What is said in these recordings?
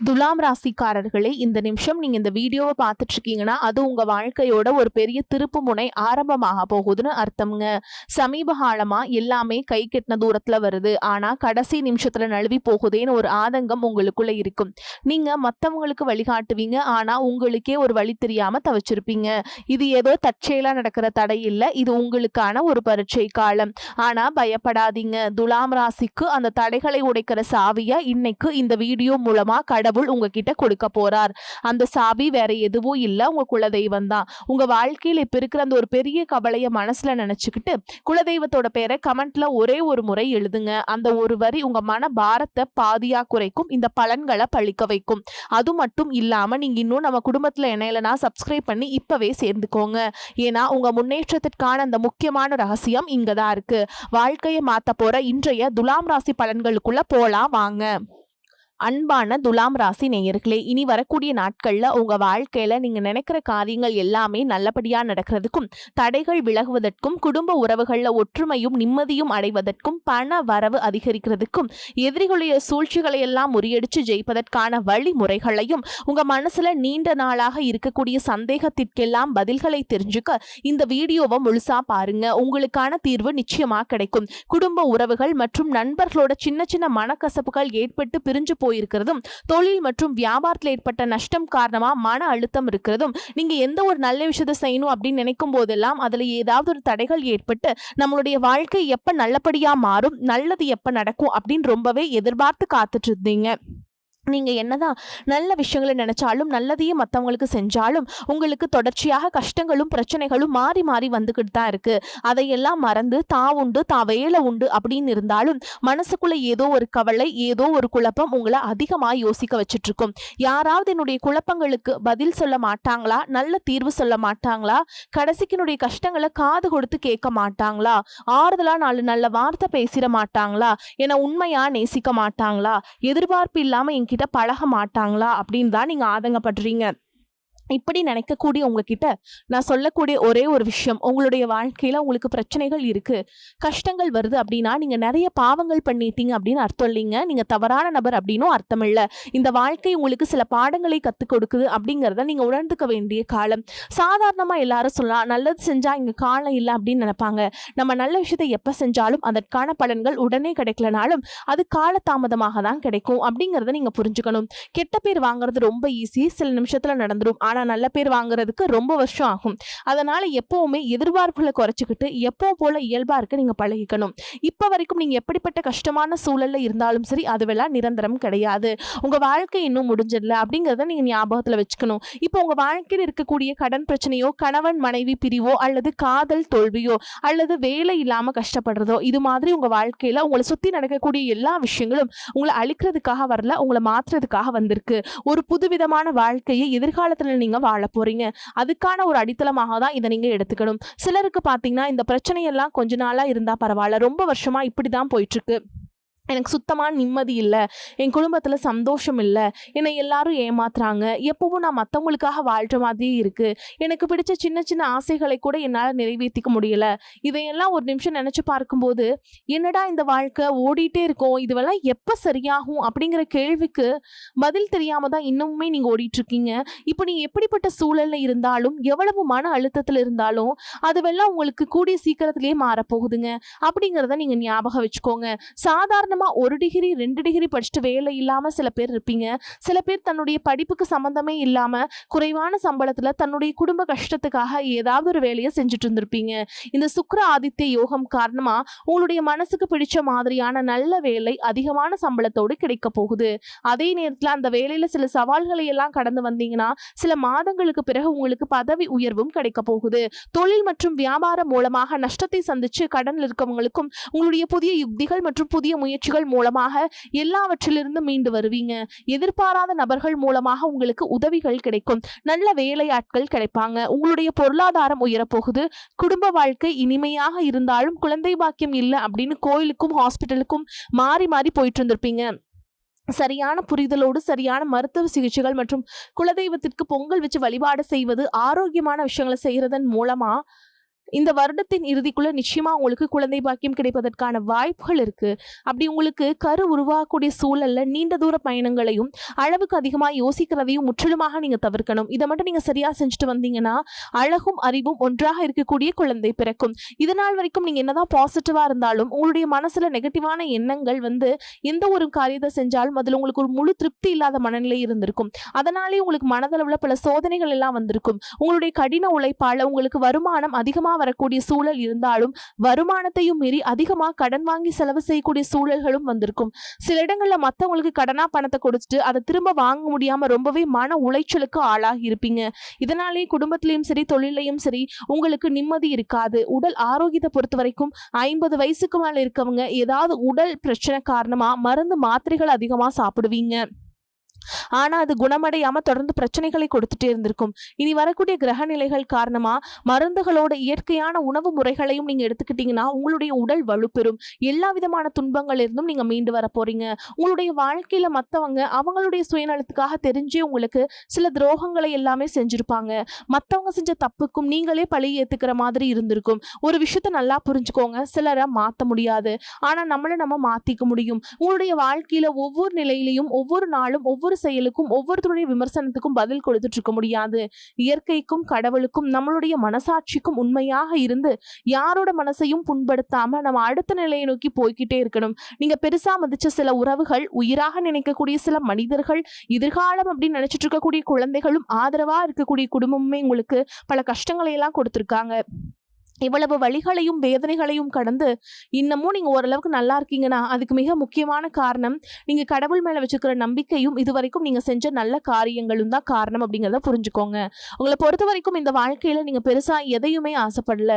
துலாம் ராசிக்காரர்களே, இந்த நிமிஷம் நீங்க இந்த வீடியோவை பார்த்துட்டு இருக்கீங்கன்னா அது உங்க வாழ்க்கையோட ஒரு பெரிய திருப்பு முனை ஆரம்பமாக போகுதுன்னு அர்த்தம்ங்க. சமீப காலமா எல்லாமே கை கெட்டின தூரத்துல வருது, ஆனா கடைசி நிமிஷத்துல நழுவி போகுதேன்னு ஒரு ஆதங்கம் உங்களுக்குள்ள இருக்கும். நீங்க மத்தவங்களுக்கு வழிகாட்டுவீங்க, ஆனா உங்களுக்கே ஒரு வழி தெரியாம தவிச்சிருப்பீங்க. இது ஏதோ தற்செயலா நடக்கிற தடை இல்ல, இது உங்களுக்கான ஒரு பரீட்சை காலம். ஆனா பயப்படாதீங்க, துலாம் ராசிக்கு அந்த தடைகளை உடைக்கிற சாவியா இன்னைக்கு இந்த வீடியோ மூலமா கடவுள் உங்ககிட்ட கொடுக்க போறார். அந்த சாவி வேற எதுவும் இல்ல, உங்க குலதெய்வம் தான். உங்க வாழ்க்கையில் இப்ப இருக்கிற அந்த ஒரு பெரிய கவலைய மனசுல நினைச்சுக்கிட்டு குலதெய்வத்தோட பேரை கமெண்ட்ல ஒரே ஒரு முறை எழுதுங்க. அந்த ஒரு வரி உங்க மன பாரத்தை பாதியா குறைக்கும், இந்த பலன்களை பழிக்க வைக்கும். அது மட்டும் இல்லாம நீங்க இன்னும் நம்ம குடும்பத்துல இணையலனா சப்ஸ்கிரைப் பண்ணி இப்பவே சேர்ந்துக்கோங்க. ஏன்னா உங்க முன்னேற்றத்திற்கான அந்த முக்கியமான ரகசியம் இங்கதான் இருக்கு. வாழ்க்கையை மாத்த போற இன்றைய துலாம் ராசி பலன்களுக்குள்ள போலாம் வாங்க. அன்பான துலாம் ராசி நேயர்களே, இனி வரக்கூடிய நாட்கள்ல உங்க வாழ்க்கையில நீங்க நினைக்கிற காரியங்கள் எல்லாமே நல்லபடியா நடக்கிறதுக்கும், தடைகள் விலகுவதற்கும், குடும்ப உறவுகள்ல ஒற்றுமையும் நிம்மதியும் அடைவதற்கும், பண வரவு அதிகரிக்கிறதுக்கும், எதிரிகளுடைய சூழ்ச்சிகளை எல்லாம் முறியடிச்சு ஜெயிப்பதற்கான வழிமுறைகளையும், உங்க மனசுல நீண்ட நாளாக இருக்கக்கூடிய சந்தேகத்திற்கெல்லாம் பதில்களை தெரிஞ்சுக்க இந்த வீடியோவை முழுசா பாருங்க. உங்களுக்கான தீர்வு நிச்சயமா கிடைக்கும். குடும்ப உறவுகள் மற்றும் நண்பர்களோட சின்ன சின்ன மனக்கசப்புகள் ஏற்பட்டு பிரிஞ்சு போயிருக்கிறதும், தொழில் மற்றும் வியாபாரத்தில் ஏற்பட்ட நஷ்டம் காரணமா மன அழுத்தம் இருக்கிறதும், நீங்க எந்த ஒரு நல்ல விஷயத்தை செய்யணும் அப்படின்னு நினைக்கும் போதெல்லாம் அதுல ஏதாவது ஒரு தடைகள் ஏற்பட்டு நம்மளுடைய வாழ்க்கை எப்ப நல்லபடியா மாறும், நல்லது எப்ப நடக்கும் அப்படின்னு ரொம்பவே எதிர்பார்த்து காத்துட்டு இருந்தீங்க. நீங்க என்னதான் நல்ல விஷயங்களை நினைச்சாலும், நல்லதையே மற்றவங்களுக்கு செஞ்சாலும் உங்களுக்கு தொடர்ச்சியாக கஷ்டங்களும் பிரச்சனைகளும் மாறி மாறி வந்துகிட்டு தான் இருக்கு. அதையெல்லாம் மறந்து தான் உண்டு தான் வேலை உண்டு அப்படின்னு இருந்தாலும் மனசுக்குள்ள ஏதோ ஒரு கவலை, ஏதோ ஒரு குழப்பம் உங்களை அதிகமாக யோசிக்க வச்சுட்டு இருக்கும். யாராவது என்னுடைய குழப்பங்களுக்கு பதில் சொல்ல மாட்டாங்களா, நல்ல தீர்வு சொல்ல மாட்டாங்களா, கடைசிக்கு என்னுடைய கஷ்டங்களை காது கொடுத்து கேட்க மாட்டாங்களா, ஆறுதலா நாலு நல்ல வார்த்தை பேசிட மாட்டாங்களா, என உண்மையா நேசிக்க மாட்டாங்களா, எதிர்பார்ப்பு இல்லாம கிட்ட பழக மாட்டாங்களா அப்படின்னு தான் நீங்க ஆதங்கப்படுறீங்க. இப்படி நினைக்கக்கூடிய உங்ககிட்ட நான் சொல்லக்கூடிய ஒரே ஒரு விஷயம், உங்களுடைய வாழ்க்கையில உங்களுக்கு பிரச்சனைகள் இருக்கு, கஷ்டங்கள் வருது அப்படின்னா நீங்க நிறைய பாவங்கள் பண்ணிட்டீங்க அப்படின்னு அர்த்தம் இல்லைங்க. நீங்க தவறான நபர் அப்படின்னும் அர்த்தம் இல்லை. இந்த வாழ்க்கை உங்களுக்கு சில பாடங்களை கற்றுக் கொடுக்குது அப்படிங்கிறத நீங்க உணர்ந்துக்க வேண்டிய காலம். சாதாரணமா எல்லாரும் சொல்லலாம், நல்லது செஞ்சா இங்க காலம் இல்லை அப்படின்னு நினைப்பாங்க. நம்ம நல்ல விஷயத்தை எப்ப செஞ்சாலும் அதற்கான பலன்கள் உடனே கிடைக்கலனாலும் அது காலதாமதமாக தான் கிடைக்கும் அப்படிங்கிறத நீங்க புரிஞ்சுக்கணும். கெட்ட பேர் வாங்குறது ரொம்ப ஈஸி, சில நிமிஷத்துல நடந்துடும். ஆனால் நல்ல பேர் வாங்குறதுக்கு ரொம்ப வருஷம் ஆகும். அதனால எப்பவுமே எதிர்பார்ப்புகளை குறைச்சிக்கிட்டு எப்போ போல இயல்பா இருக்க நீங்க பழகிக்கணும். இப்போ வரைக்கும் நீங்க எப்படிப்பட்ட கஷ்டமான சூழல்ல இருந்தாலும் சரி, அதுவெல்லாம் நிரந்தரம் கிடையாது. உங்க வாழ்க்கை இன்னும் முடிஞ்சிடல அப்படிங்கிறத நீங்க ஞாபகத்துல வச்சுக்கணும். இப்போ உங்க வாழ்க்கையில் இருக்கக்கூடிய கடன் பிரச்சனையோ, கணவன் மனைவி பிரிவோ, அல்லது காதல் தோல்வியோ, அல்லது வேலை இல்லாம கஷ்டப்படுறதோ, இது மாதிரி உங்க வாழ்க்கையில உங்களை சுத்தி நடக்கக்கூடிய எல்லா விஷயங்களும் உங்களை அழிக்கிறதுக்காக வரல, உங்களை மாற்றுறதுக்காக வந்திருக்கு. ஒரு புதுவிதமான வாழ்க்கையை எதிர்காலத்துல நீங்க வாழ போறீங்க. அதுக்கான ஒரு அடித்தளமாக தான் இதை நீங்க எடுத்துக்கணும். சிலருக்கு பாத்தீங்கன்னா இந்த பிரச்சனையெல்லாம் கொஞ்ச நாளா இருந்தா பரவாயில்ல, ரொம்ப வருஷமா இப்படிதான் போயிட்டு இருக்கு, எனக்கு சுத்தமான நிம்மதி இல்லை, என் குடும்பத்தில் சந்தோஷம் இல்லை, என்னை எல்லாரும் ஏமாத்துறாங்க, எப்பவும் நான் மற்றவங்களுக்காக வாழ்கிற மாதிரியே இருக்குது, எனக்கு பிடிச்ச சின்ன சின்ன ஆசைகளை கூட என்னால் நிறைவேற்றிக்க முடியலை, இதையெல்லாம் ஒரு நிமிஷம் நினச்சி பார்க்கும்போது என்னடா இந்த வாழ்க்கை ஓடிட்டே இருக்கும், இதுவெல்லாம் எப்போ சரியாகும் அப்படிங்கிற கேள்விக்கு பதில் தெரியாமல் தான் இன்னுமே நீங்கள் ஓடிட்டுருக்கீங்க. இப்போ நீங்கள் எப்படிப்பட்ட சூழலில் இருந்தாலும், எவ்வளவு மன அழுத்தத்தில் இருந்தாலும் அதுவெல்லாம் உங்களுக்கு கூடிய சீக்கிரத்திலேயே மாறப்போகுதுங்க அப்படிங்கிறத நீங்கள் ஞாபகம் வச்சுக்கோங்க. சாதாரண 1 டிகிரி 2 டிகிரி படிச்சுட்டு வேலை இல்லாம சில பேர் இருப்பீங்க. சில பேர் தன்னுடைய படிப்புக்கு சம்பந்தமே இல்லாம குறைவான சம்பளத்துல தன்னுடைய குடும்ப கஷ்டத்துக்காக ஏதாவது ஒரு வேலையை செஞ்சுட்டு இருந்திருப்பீங்க. இந்த சுக்கிர ஆதித்ய யோகம் காரணமா உங்களுடைய மனசுக்கு பிடிச்ச மாதிரியான நல்ல வேலை அதிகமான சம்பளத்தோடு கிடைக்க போகுது. அதே நேரத்துல அந்த வேலையில சில சவால்களை எல்லாம் கடந்து வந்தீங்கன்னா சில மாதங்களுக்கு பிறகு உங்களுக்கு பதவி உயர்வும் கிடைக்க போகுது. தொழில் மற்றும் வியாபாரம் மூலமாக நஷ்டத்தை சந்திச்சு கடனில் இருக்கவங்களுக்கும் உங்களுடைய புதிய யுக்திகள் மற்றும் புதிய முயற்சிகள் மூலமாக எல்லாவற்றிலிருந்து மீண்டு வருவீங்க. எதிர்பாராத நபர்கள் மூலமாக உங்களுக்கு உதவிகள் கிடைக்கும். நல்ல வேலையாட்கள் கிடைப்பாங்க. உங்களுடைய பொருளாதாரம் உயரப்போகுது. குடும்ப வாழ்க்கை இனிமையாக இருந்தாலும் குழந்தை பாக்கியம் இல்லை அப்படின்னு கோயிலுக்கும் ஹாஸ்பிட்டலுக்கும் மாறி மாறி போயிட்டு இருந்திருப்பீங்க. சரியான புரிதலோடு சரியான மருத்துவ சிகிச்சைகள் மற்றும் குலதெய்வத்திற்கு பொங்கல் வச்சு வழிபாடு செய்வது, ஆரோக்கியமான விஷயங்களை செய்யறதன் மூலமா இந்த வருடத்தின் இறுதிக்குள்ள நிச்சயமா உங்களுக்கு குழந்தை பாக்கியம் கிடைப்பதற்கான வாய்ப்புகள் இருக்கு. அப்படி உங்களுக்கு கரு உருவாகக்கூடிய சூழல்ல நீண்ட தூர பயணங்களையும் அளவுக்கு அதிகமா யோசிக்கிறதையும் முற்றிலுமாக நீங்க தவிர்க்கணும். இதை மட்டும் நீங்க சரியா செஞ்சுட்டு வந்தீங்கன்னா அழகும் அறிவும் ஒன்றாக இருக்கக்கூடிய குழந்தை பிறக்கும். இதனால் வரைக்கும் நீங்க என்னதான் பாசிட்டிவா இருந்தாலும் உங்களுடைய மனசுல நெகட்டிவான எண்ணங்கள் எந்த ஒரு காரியத்தை செஞ்சாலும் அதுல உங்களுக்கு ஒரு முழு திருப்தி இல்லாத மனநிலை இருந்திருக்கும். அதனாலே உங்களுக்கு மனதளவுல பல சோதனைகள் எல்லாம் வந்திருக்கும். உங்களுடைய கடின உழைப்பால உங்களுக்கு வருமானம் அதிகமா வரக்கூடிய சூழல் இருந்தாலும் வருமானத்தையும் மீறி அதிகமா கடன் வாங்கி செலவு செய்யக்கூடிய சூழல்களும் வந்திருக்கும். சில இடங்கள்ல மத்தவங்களுக்கு கடனா பணத்தை கொடுத்துட்டு அதை திரும்ப வாங்க முடியாம ரொம்பவே மன உளைச்சலுக்கு ஆளாகி இருப்பீங்க. இதனாலே குடும்பத்திலையும் சரி தொழிலையும் சரி உங்களுக்கு நிம்மதி இருக்காது. உடல் ஆரோக்கியத்தை பொறுத்த வரைக்கும் 50 வயசுக்கு மேல இருக்கவங்க ஏதாவது உடல் பிரச்சனை காரணமா மருந்து மாத்திரைகள் அதிகமா சாப்பிடுவீங்க. ஆனா அது குணமடையாம தொடர்ந்து பிரச்சனைகளை கொடுத்துட்டே இருந்திருக்கும். இனி வரக்கூடிய கிரக நிலைகள் காரணமா மருந்துகளோட இயற்கையான உணவு முறைகளையும் நீங்க எடுத்துக்கிட்டீங்கன்னா உங்களுடைய உடல் வலுப்பெறும். எல்லா விதமான துன்பங்கள் இருந்தும் நீங்க மீண்டு வர போறீங்க. உங்களுடைய வாழ்க்கையில மத்தவங்க அவங்களுடைய சுயநலத்துக்காக தெரிஞ்சே உங்களுக்கு சில துரோகங்களை எல்லாமே செஞ்சிருப்பாங்க. மத்தவங்க செஞ்ச தப்புக்கும் நீங்களே பழி ஏத்துக்கிற மாதிரி இருந்திருக்கும். ஒரு விஷயத்த நல்லா புரிஞ்சுக்கோங்க, சிலரை மாத்த முடியாது, ஆனா நம்ம மாத்திக்க முடியும். உங்களுடைய வாழ்க்கையில ஒவ்வொரு நிலையிலையும் ஒவ்வொரு நாளும் ஒவ்வொரு செயலுக்கும் ஒவ்வொருத்தருடைய விமர்சனத்துக்கும் பதில் கொடுத்துட்டு இருக்க முடியாது. இயற்கைக்கும் கடவுளுக்கும் நம்மளுடைய மனசாட்சிக்கும் உண்மையாக இருந்து யாரோட மனசையும் புண்படுத்தாம நம்ம அடுத்த நிலையை நோக்கி போய்கிட்டே இருக்கணும். நீங்க பெருசா மதிச்ச சில உறவுகள், உயிராக நினைக்கக்கூடிய சில மனிதர்கள், எதிர்காலம் அப்படின்னு நினைச்சிட்டு இருக்கக்கூடிய குழந்தைகளும் ஆதரவா இருக்கக்கூடிய குடும்பமுமே உங்களுக்கு பல கஷ்டங்களை எல்லாம் கொடுத்திருக்காங்க. இவ்வளவு வழிகளையும் வேதனைகளையும் கடந்து இன்னமும் நீங்க ஓரளவுக்கு நல்லா இருக்கீங்கன்னா அதுக்கு மிக முக்கியமான காரணம் நீங்க கடவுள் மேல வச்சுக்கிற நம்பிக்கையும் இதுவரைக்கும் நீங்க செஞ்ச நல்ல காரியங்களும் தான் காரணம் அப்படிங்கிறத புரிஞ்சுக்கோங்க. உங்களை பொறுத்த வரைக்கும் இந்த வாழ்க்கையில நீங்க பெருசா எதையுமே ஆசைப்படல.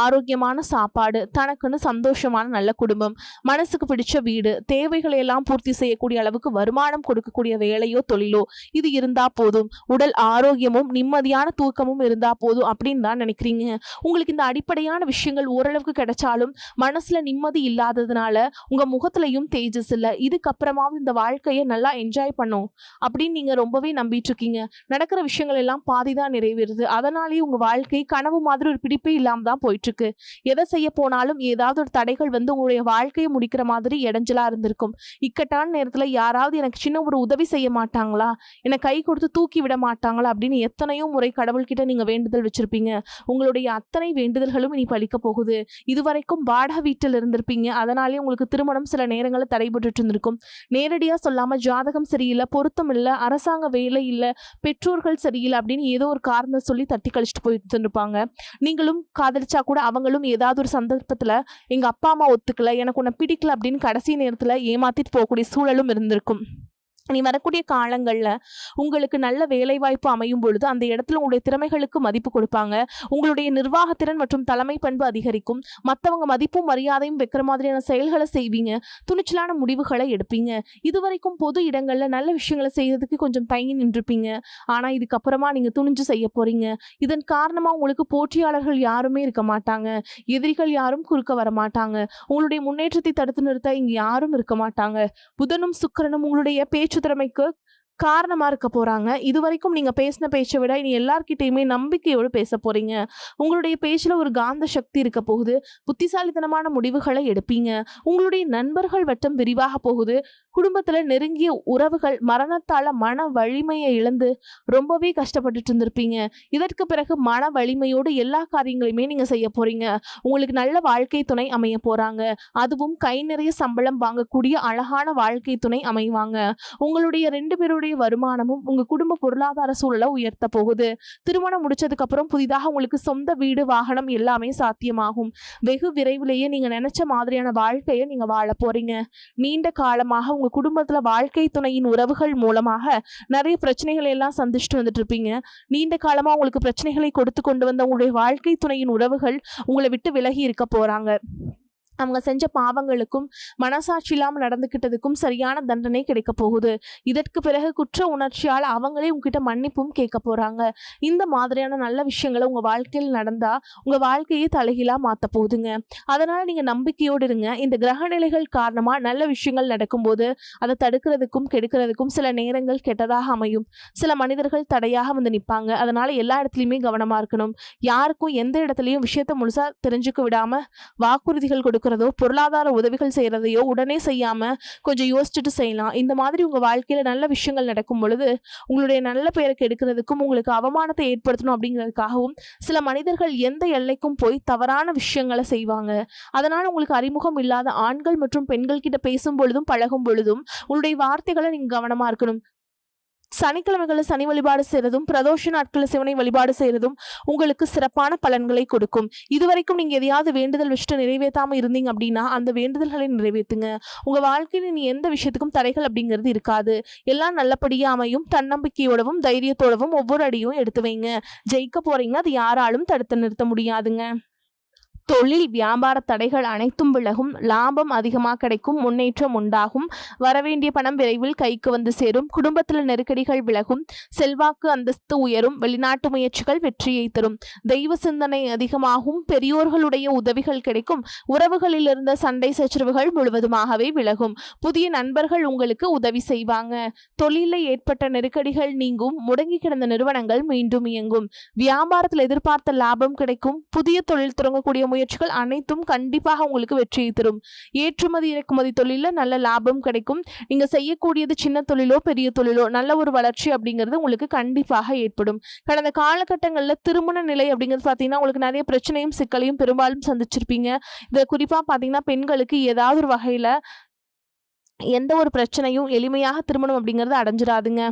ஆரோக்கியமான சாப்பாடு, தனக்குன்னு சந்தோஷமான நல்ல குடும்பம், மனசுக்கு பிடிச்ச வீடு, தேவைகளை எல்லாம் பூர்த்தி செய்யக்கூடிய அளவுக்கு வருமானம் கொடுக்கக்கூடிய வேலையோ தொழிலோ இது இருந்தா போதும். உடல் ஆரோக்கியமும் நிம்மதியான தூக்கமும் இருந்தா போதும் அப்படின்னு தான் நினைக்கிறீங்க. உங்களுக்கு இந்த அடிப்படையான விஷயங்கள் ஓரளவுக்கு கிடைச்சாலும் மனசுல நிம்மதி இல்லாததுனால உங்க முகத்திலையும் தேஜஸ் இல்ல. இதுக்கப்புறமாவது இந்த வாழ்க்கையை நல்லா என்ஜாய் பண்ணும் அப்படின்னு நீங்க ரொம்பவே நம்பிட்டு இருக்கீங்க. நடக்கிற விஷயங்கள் எல்லாம் பாதிதான் நிறைவேறுது. அதனாலேயே உங்க வாழ்க்கை கனவு மாதிரி ஒரு பிடிப்பே இல்லாம தான் போயிட்டு இருக்கு. எதை செய்ய போனாலும் ஏதாவது ஒரு தடைகள் உங்களுடைய வாழ்க்கையை முடிக்கிற மாதிரி இடைஞ்சலா இருந்திருக்கும். இக்கட்டான நேரத்துல யாராவது எனக்கு சின்ன ஒரு உதவி செய்ய மாட்டாங்களா, என்னை கை கொடுத்து தூக்கி விட மாட்டாங்களா அப்படின்னு எத்தனையோ முறை கடவுள்கிட்ட நீங்க வேண்டுதல் வச்சிருப்பீங்க. உங்களுடைய அத்தனை வேண்டுதல்களும் இனி பலிக்க போகுது. இதுவரைக்கும் வாடகை வீட்டில் இருந்திருப்பீங்க. அதனாலே உங்களுக்கு திருமணம் சில நேரங்களில் தடைபட்டு இருந்திருக்கும். நேரடியா சொல்லாம ஜாதகம் சரியில்லை, பொருத்தம் இல்லை, அரசாங்க வேலை இல்லை, பெற்றோர்கள் சரியில்லை அப்படின்னு ஏதோ ஒரு காரணம் சொல்லி தட்டி கழிச்சிட்டு போயிட்டு இருப்பாங்க. நீங்களும் காதலிச்சா கூட அவங்களும் ஏதாவது ஒரு சந்தர்ப்பத்துல எங்க அப்பா அம்மா ஒத்துக்கல, எனக்கு உன்னை பிடிக்கல அப்படின்னு கடைசி நேரத்துல ஏமாத்திட்டு போகக்கூடிய சூழலும் இருந்திருக்கும். நீ வரக்கூடிய காலங்கள்ல உங்களுக்கு நல்ல வேலை வாய்ப்பு அமையும் பொழுது அந்த இடத்துல உங்களுடைய திறமைகளுக்கு மதிப்பு கொடுப்பாங்க. உங்களுடைய நிர்வாகத்திறன் மற்றும் தலைமை பண்பு அதிகரிக்கும். மற்றவங்க மதிப்பும் மரியாதையும் வைக்கிற மாதிரியான செயல்களை செய்வீங்க. துணிச்சலான முடிவுகளை எடுப்பீங்க. இதுவரைக்கும் பொது இடங்கள்ல நல்ல விஷயங்களை செய்யறதுக்கு கொஞ்சம் தயங்கி நின்றுப்பீங்க. ஆனா இதுக்கப்புறமா நீங்க துணிஞ்சு செய்ய போறீங்க. இதன் காரணமா உங்களுக்கு போட்டியாளர்கள் யாருமே இருக்க மாட்டாங்க. எதிரிகள் யாரும் குறுக்க வர மாட்டாங்க. உங்களுடைய முன்னேற்றத்தை தடுத்து நிறுத்த இங்க யாரும் இருக்க மாட்டாங்க. புதனும் சுக்கிரனும் உங்களுடைய பேச்சு திறமைக்கு காரணமா இருக்க போறாங்க. இதுவரைக்கும் நீங்க பேசின பேச்சை விட இனி எல்லார்கிட்டையுமே நம்பிக்கையோடு பேச போறீங்க. உங்களுடைய பேச்சுல ஒரு காந்த சக்தி இருக்க போகுது. புத்திசாலித்தனமான முடிவுகளை எடுப்பீங்க. உங்களுடைய நண்பர்கள் வட்டம் விரிவாக போகுது. குடும்பத்துல நெருங்கிய உறவுகள் மரணத்தால மன வலிமையை இழந்து ரொம்பவே கஷ்டப்பட்டுட்டு இருந்திருப்பீங்க. இதற்கு பிறகு மன வலிமையோடு எல்லா காரியங்களையுமே நீங்க செய்ய போறீங்க. உங்களுக்கு நல்ல வாழ்க்கை துணை அமைய போறாங்க. அதுவும் கை நிறைய சம்பளம் வாங்கக்கூடிய அழகான வாழ்க்கை துணை அமைவாங்க. உங்களுடைய 2 பேருடைய வருமானமும் உங்க குடும்ப பொருளாதார சூழலை உயர்த்த போகுது. திருமணம் முடிச்சதுக்கு அப்புறம் புதிதாக உங்களுக்கு சொந்த வீடு, வாகனம் எல்லாமே சாத்தியமாகும். வெகு விரைவிலேயே நீங்க நினைச்ச மாதிரியான வாழ்க்கையை நீங்க வாழ போறீங்க. நீண்ட காலமாக உங்க குடும்பத்துல வாழ்க்கை துணையின் உறவுகள் மூலமாக நிறைய பிரச்சனைகளை எல்லாம் சந்திச்சுட்டு வந்துட்டு இருப்பீங்க. நீண்ட காலமா உங்களுக்கு பிரச்சனைகளை கொடுத்து கொண்டு வந்த உங்களுடைய வாழ்க்கை துணையின் உறவுகள் உங்களை விட்டு விலகி இருக்க போறாங்க. அவங்க செஞ்ச பாவங்களுக்கும் மனசாட்சி இல்லாமல் நடந்துக்கிட்டதுக்கும் சரியான தண்டனை கிடைக்க போகுது. இதற்கு பிறகு குற்ற உணர்ச்சியால் அவங்களே உங்ககிட்ட மன்னிப்பும் கேட்க போறாங்க. இந்த மாதிரியான நல்ல விஷயங்களை உங்க வாழ்க்கையில் நடந்தா உங்க வாழ்க்கையை தலைகீழா மாத்த போகுதுங்க. அதனால நீங்க நம்பிக்கையோடு இருங்க. இந்த கிரக நிலைகள் காரணமா நல்ல விஷயங்கள் நடக்கும்போது அதை தடுக்கிறதுக்கும் கெடுக்கிறதுக்கும் சில நேரங்கள் கெட்டதாக அமையும். சில மனிதர்கள் தடையாக வந்து நிற்பாங்க. அதனால எல்லா இடத்துலையுமே கவனமா இருக்கணும். யாருக்கும் எந்த இடத்துலையும் விஷயத்த முழுசா தெரிஞ்சுக்க விடாம வாக்குறுதிகள் கொடுக்கிறதோ பொருளாதார உதவிகள் செய்யறதையோ உடனே செய்யாம கொஞ்சம் யோசிச்சுட்டு செய்யலாம். இந்த மாதிரி உங்க வாழ்க்கையில நல்ல விஷயங்கள் நடக்கும் பொழுது உங்களுடைய நல்ல பெயருக்கு எடுக்கிறதுக்கும் உங்களுக்கு அவமானத்தை ஏற்படுத்தணும் அப்படிங்கிறதுக்காகவும் சில மனிதர்கள் எந்த எல்லைக்கும் போய் தவறான விஷயங்களை செய்வாங்க. அதனால உங்களுக்கு அறிமுகம் இல்லாத ஆண்கள் மற்றும் பெண்கள் கிட்ட பேசும் பொழுதும் பழகும் பொழுதும் உங்களுடைய வார்த்தைகளை நீங்க கவனமா இருக்கணும். சனிக்கிழமைகளில் சனி வழிபாடு செய்யறதும் பிரதோஷ நாட்களில் சிவனை வழிபாடு செய்யறதும் உங்களுக்கு சிறப்பான பலன்களை கொடுக்கும். இதுவரைக்கும் நீங்க எதையாவது வேண்டுதல் வச்சுட்டு நிறைவேற்றாம இருந்தீங்க அப்படின்னா அந்த வேண்டுதல்களை நிறைவேற்றுங்க. உங்க வாழ்க்கையில் நீ எந்த விஷயத்துக்கும் தடைகள் அப்படிங்கிறது இருக்காது. எல்லாம் நல்லபடியா அமையும். தன்னம்பிக்கையோடவும் தைரியத்தோடவும் ஒவ்வொரு அடியும் எடுத்து வைங்க. ஜெயிக்க போறீங்க. அது யாராலும் தடுத்து நிறுத்த முடியாதுங்க. தொழில் வியாபார தடைகள் அனைத்தும் விலகும். லாபம் அதிகமாக கிடைக்கும். முன்னேற்றம் உண்டாகும். வரவேண்டிய பணம் விரைவில் கைக்கு வந்து சேரும். குடும்பத்தில் நெருக்கடிகள் விலகும். செல்வாக்கு அந்தஸ்து உயரும். வெளிநாட்டு முயற்சிகள் வெற்றியை தரும். தெய்வ சிந்தனை அதிகமாகும். பெரியோர்களுடைய உதவிகள் கிடைக்கும். உறவுகளில் இருந்த சண்டை சச்சரவுகள் முழுவதுமாகவே விலகும். புதிய நண்பர்கள் உங்களுக்கு உதவி செய்வாங்க. தொழிலில் ஏற்பட்ட நெருக்கடிகள் நீங்கும். முடங்கி கிடந்த நிறுவனங்கள் மீண்டும் இயங்கும். வியாபாரத்தில் எதிர்பார்த்த லாபம் கிடைக்கும். புதிய தொழில் தொடங்கக்கூடிய முயற்சிகள் அனைத்தும் கண்டிப்பாக உங்களுக்கு வெற்றியை தரும். ஏற்றுமதி இறக்குமதி தொழில நல்ல லாபம் கிடைக்கும். நீங்க செய்யக்கூடியது சின்ன தொழிலோ பெரிய தொழிலோ நல்ல ஒரு வளர்ச்சி அப்படிங்கிறது உங்களுக்கு கண்டிப்பாக ஏற்படும். கடந்த காலகட்டங்களில் திருமண நிலை அப்படிங்கிறது பார்த்தீங்கன்னா உங்களுக்கு நிறைய பிரச்சனையும் சிக்கலையும் பெரும்பாலும் சந்திச்சிருப்பீங்க. இதை குறிப்பாக பார்த்தீங்கன்னா பெண்களுக்கு ஏதாவது ஒரு வகையில் எந்த ஒரு பிரச்சனையும் எளிமையாக திருமணம் அப்படிங்கிறது அடைஞ்சிடாதுங்க.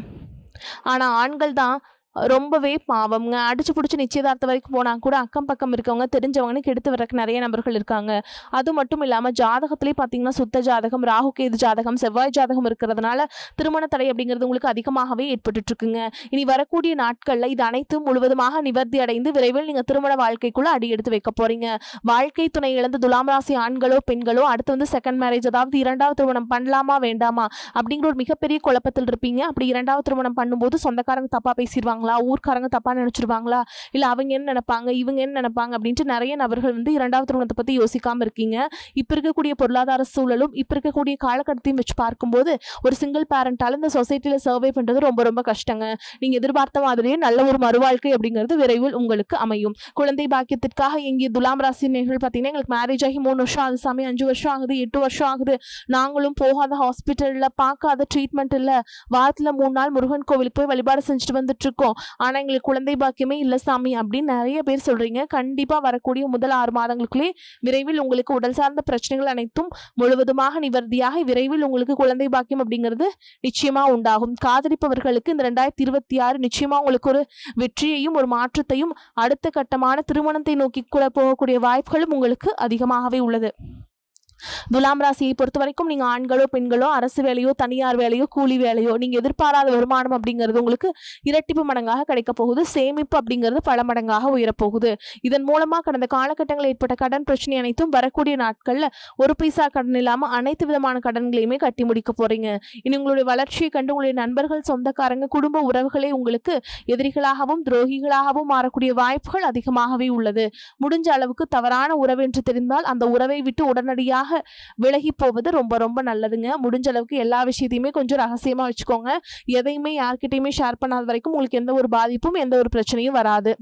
ஆனால் ஆண்கள் தான் ரொம்பவே பாவம்ங்க. அடிச்சு பிடிச்சி நிச்சயதார்த்தம் வரைக்கும் போனால் கூட அக்கம் பக்கம் இருக்கவங்க தெரிஞ்சவங்கன்னு கெடுத்து வரக்கு நிறைய நபர்கள் இருக்காங்க. அது மட்டும் இல்லாமல் ஜாதகத்திலே பார்த்தீங்கன்னா சுத்த ஜாதகம், ராகு கேது ஜாதகம், செவ்வாய் ஜாதகம் இருக்கிறதுனால திருமண தடை அப்படிங்கிறது உங்களுக்கு அதிகமாகவே ஏற்பட்டு இருக்குங்க. இனி வரக்கூடிய நாட்களில் இது அனைத்தும் முழுவதுமாக நிவர்த்தி அடைந்து விரைவில் நீங்கள் திருமண வாழ்க்கைக்குள்ள அடி எடுத்து வைக்க போறீங்க. வாழ்க்கை துணை இழந்த துலாம் ராசி ஆண்களோ பெண்களோ அடுத்து வந்து செகண்ட் மேரேஜ், அதாவது இரண்டாவது திருமணம் பண்ணலாமா வேண்டாமா அப்படிங்கிற ஒரு மிகப்பெரிய குழப்பத்தில் இருப்பீங்க. அப்படி இரண்டாவது திருமணம் பண்ணும்போது சொந்தக்காரங்க தப்பா பேசிடுவாங்க, ஊர்க்காரங்க தப்பா நினைச்சிருவாங்களா, இல்ல அவங்க என்ன நினைப்பாங்க, இவங்க என்ன நினைப்பாங்க அப்படின்ட்டு நிறைய நபர்கள் வந்து இரண்டாவது திருமணத்தை பத்தி யோசிக்காம இருக்கீங்க. இப்ப இருக்கக்கூடிய பொருளாதார சூழலும் இப்ப இருக்கக்கூடிய காலகட்டத்தையும் வச்சு பார்க்கும்போது ஒரு சிங்கிள் பேரண்டால இந்த சொசைட்டில சர்வே பண்றது ரொம்ப ரொம்ப கஷ்டங்க. நீங்க எதிர்பார்த்த மாதிரியே நல்ல ஒரு மறுவாழ்க்கை அப்படிங்கிறது விரைவில் உங்களுக்கு அமையும். குழந்தை பாக்கியத்திற்காக எங்கிய துலாம் ராசி நேர்கள் பார்த்தீங்கன்னா எங்களுக்கு மேரேஜ் ஆகி 3 வருஷம் ஆகுது சாமி, 5 வருஷம் ஆகுது, 8 வருஷம் ஆகுது, நாங்களும் போகாத ஹாஸ்பிட்டல்ல பார்க்காத ட்ரீட்மெண்ட் இல்ல, வாரத்துல 3 நாள் முருகன் கோவிலுக்கு போய் வழிபாடு செஞ்சுட்டு வந்துட்டு இருக்கோம், ஆனா எங்களுக்கு குழந்தை பாக்கியமே இல்ல சாமி அப்படின்னு நிறைய பேர் சொல்றீங்க. கண்டிப்பா வரக்கூடிய முதல் 6 மாதங்களுக்குள்ளே விரைவில் உங்களுக்கு உடல் சார்ந்த பிரச்சனைகள் அனைத்தும் முழுவதுமாக நிவர்த்தியாக விரைவில் உங்களுக்கு குழந்தை பாக்கியம் அப்படிங்கிறது நிச்சயமா உண்டாகும். காதலிப்பவர்களுக்கு இந்த 2026 நிச்சயமா உங்களுக்கு ஒரு வெற்றியையும் ஒரு மாற்றத்தையும் அடுத்த கட்டமான திருமணத்தை நோக்கி கூட போகக்கூடிய வாய்ப்புகளும் உங்களுக்கு அதிகமாகவே உள்ளது. துலாம் ராசியை பொறுத்த வரைக்கும் நீங்க ஆண்களோ பெண்களோ அரசு வேலையோ தனியார் வேலையோ கூலி வேலையோ நீங்க எதிர்பாராத வருமானம் அப்படிங்கிறது உங்களுக்கு இரட்டிப்பு மடங்காக கிடைக்க போகுது. சேமிப்பு அப்படிங்கிறது பல மடங்காக உயரப்போகுது. இதன் மூலமா கடந்த காலகட்டங்களில் ஏற்பட்ட கடன் பிரச்சனை அனைத்தும் வரக்கூடிய நாட்கள்ல ஒரு பைசா கடன் இல்லாம அனைத்து விதமான கடன்களையுமே கட்டி முடிக்க போறீங்க. இனி உங்களுடைய வளர்ச்சியை கண்டு உங்களுடைய நண்பர்கள், சொந்தக்காரங்க, குடும்ப உறவுகளே உங்களுக்கு எதிரிகளாகவும் துரோகிகளாகவும் மாறக்கூடிய வாய்ப்புகள் அதிகமாகவே உள்ளது. முடிஞ்ச அளவுக்கு தவறான உறவு என்று தெரிந்தால் அந்த உறவை விட்டு உடனடியாக விலகி போவது ரொம்ப ரொம்ப நல்லதுங்க. முடிஞ்ச அளவுக்கு எல்லா விஷயத்தையுமே கொஞ்சம் ரகசியமா வச்சுக்கோங்க. எதையுமே யார்கிட்டயுமே ஷேர் பண்ணாத வரைக்கும் உங்களுக்கு எந்த ஒரு பாதிப்பும் எந்த ஒரு பிரச்சனையும் வராது.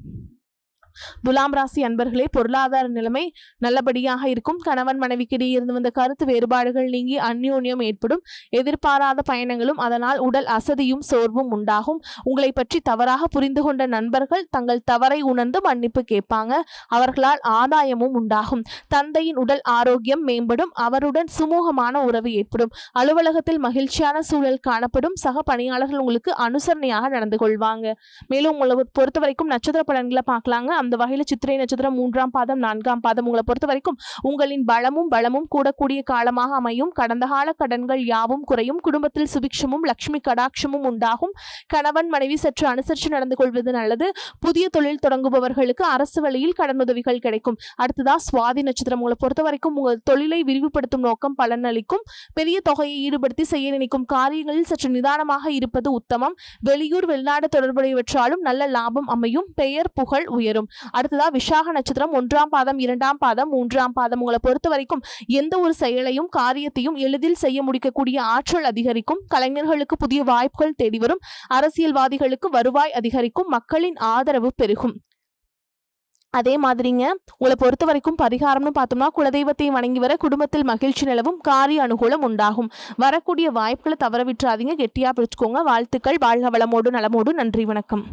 துலாம் ராசி அன்பர்களே, பொருளாதார நிலைமை நல்லபடியாக இருக்கும். கணவன் மனைவிக்கிடையே இருந்து வந்த கருத்து வேறுபாடுகள் நீங்கி அந்யோன்யம் ஏற்படும். எதிர்பாராத பயணங்களும் அதனால் உடல் அசதியும் சோர்வும் உண்டாகும். உங்களை பற்றி தவறாக புரிந்து கொண்ட நண்பர்கள் தங்கள் தவறை உணர்ந்து மன்னிப்பு கேட்பாங்க. அவர்களால் ஆதாயமும் உண்டாகும். தந்தையின் உடல் ஆரோக்கியம் மேம்படும். அவருடன் சுமூகமான உறவு ஏற்படும். அலுவலகத்தில் மகிழ்ச்சியான சூழல் காணப்படும். சக பணியாளர்கள் உங்களுக்கு அனுசரணையாக நடந்து கொள்வாங்க. மேலும் உங்களை பொறுத்த வரைக்கும் நட்சத்திர பலன்களை பார்க்கலாங்க. அந்த வகையில சித்திரை நட்சத்திரம் 3ஆம் பாதம் 4ஆம் பாதம் உங்களை பொறுத்த வரைக்கும் உங்களின் பலமும் கூடக்கூடிய காலமாக அமையும். கடந்த கால கடன்கள் யாவும் குறையும். குடும்பத்தில் சுபிக்ஷமும் லட்சுமி கடாட்சமும் உண்டாகும். கணவன் மனைவி சற்று அனுசரித்து நடந்து கொள்வது நல்லது. புதிய தொழில் தொடங்குபவர்களுக்கு அரசு வழியில் கடனுதவிகள் கிடைக்கும். அடுத்ததா சுவாதி நட்சத்திரம் உங்களை பொறுத்த வரைக்கும் உங்கள் தொழிலை விரிவுபடுத்தும் நோக்கம் பலனளிக்கும். பெரிய தொகையை ஈடுபடுத்தி செய்ய நினைக்கும் காரியங்களில் சற்று நிதானமாக இருப்பது உத்தமம். வெளியூர் வெளிநாடு தொடர்புடையவற்றாலும் நல்ல லாபம் அமையும். பெயர் புகழ் உயரும். அடுத்ததா விசாக நட்சத்திரம் 1ஆம் பாதம் 2ஆம் பாதம் 3ஆம் பாதம் உங்களை பொறுத்த வரைக்கும் எந்த ஒரு செயலையும் காரியத்தையும் எளிதில் செய்ய முடிக்கக்கூடிய ஆற்றல் அதிகரிக்கும். கலைஞர்களுக்கு புதிய வாய்ப்புகள் தேடி வரும். அரசியல்வாதிகளுக்கு வருவாய் அதிகரிக்கும். மக்களின் ஆதரவு பெருகும். அதே மாதிரிங்க உங்களை பொறுத்த வரைக்கும் பரிகாரம்னு பார்த்தோம்னா குலதெய்வத்தை வணங்கி வர குடும்பத்தில் மகிழ்ச்சி நிலவும். காரிய அனுகூலம் உண்டாகும். வரக்கூடிய வாய்ப்புகளை தவற விட்டுறாதீங்க. கெட்டியா பிடிச்சுக்கோங்க. வாழ்த்துக்கள். வாழ்க வளமோடு நலமோடு. நன்றி, வணக்கம்.